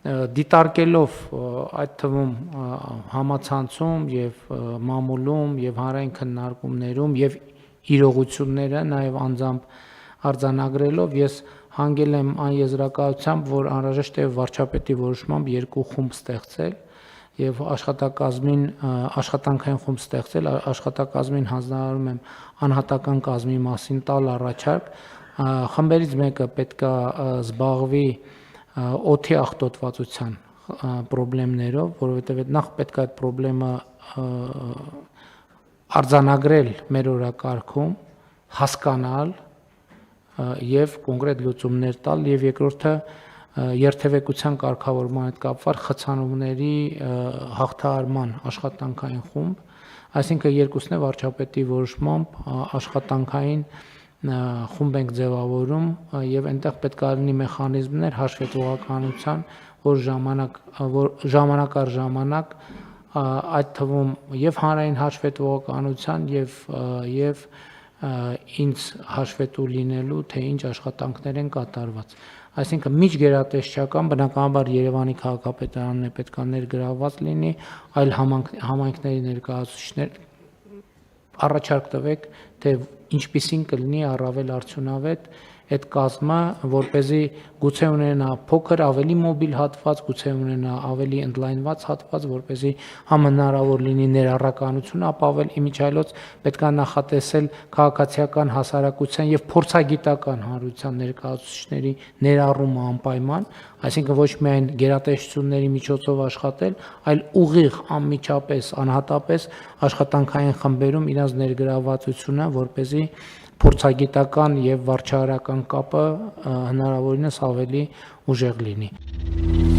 դիտարկելով այդ թվում համացանցում եւ մամուլում եւ հանրային քննարկումներում եւ իրողությունները նաեւ անձամբ արձանագրելով ես հանգել եմ այն եզրակացությամբ, որ անհրաժեշտ է վարչապետի որոշմամբ երկու խումբ ստեղծել եւ աշխատանքային խումբ ստեղծել, աշխատակազմին հանձնարարում եմ անհատական կազմի մասին տալ առաջարկ, խմբերից մեկը պետք է զբաղվի օդի աղտոտվածության խնդիրներով, որովհետեւ նախ պետք է այդ խնդրը արձանագրել մեր օրակարգում, հասկանալ եւ կոնկրետ լուծումներ տալ եւ երկրորդը երթևեկության կարգավորման հետ կապված խցանումների հաղթահարման աշխատանքային խումբ, այսինքն երկուսն է վարչապետի որոշմամբ աշխատանքային խումբ ենք ձևավորում եւ այնտեղ պետք է լինի մեխանիզմներ հաշվետվողականության, որ ժամանակ առ ժամանակ այդ թվում եւ հանրային հաշվետվողականության եւ ինձ հաշվետու լինելու, թե ինչ աշխատանքներ են կատարված։ Այսինքն միջգերատեսչական բնականաբար Երևանի քաղաքապետարանն է պետք է ներգրավված լինի, այլ համայնքների ներկայացուցիչներ առաջարկ տվեք, թե ինչպիսին կլինի առավել արդյունավետ այդ կազմը, որպեսզի գուցե ունենա փոքր ավելի մոբիլ հատված, գուցե ունենա ավելի ընդլայնված հատված, որպեսզի հնարավոր լինի ներառականությունը ապավել, իմիջիայլոց պետք է նախատեսել քաղաքացիական հասարակության եւ փորձագիտական հանրության ներկայացուցիչների ներառումը անպայման, այսինքն ոչ միայն գերատեսչությունների միջոցով աշխատել, այլ ուղիղ անմիջապես, անհատապես աշխատանքային խմբերում իրենց ներգրավվածությունը, որպեսզի փորձագիտական եւ վարչահարական կապը հնարավորինս ավելի ուժեղ լինի։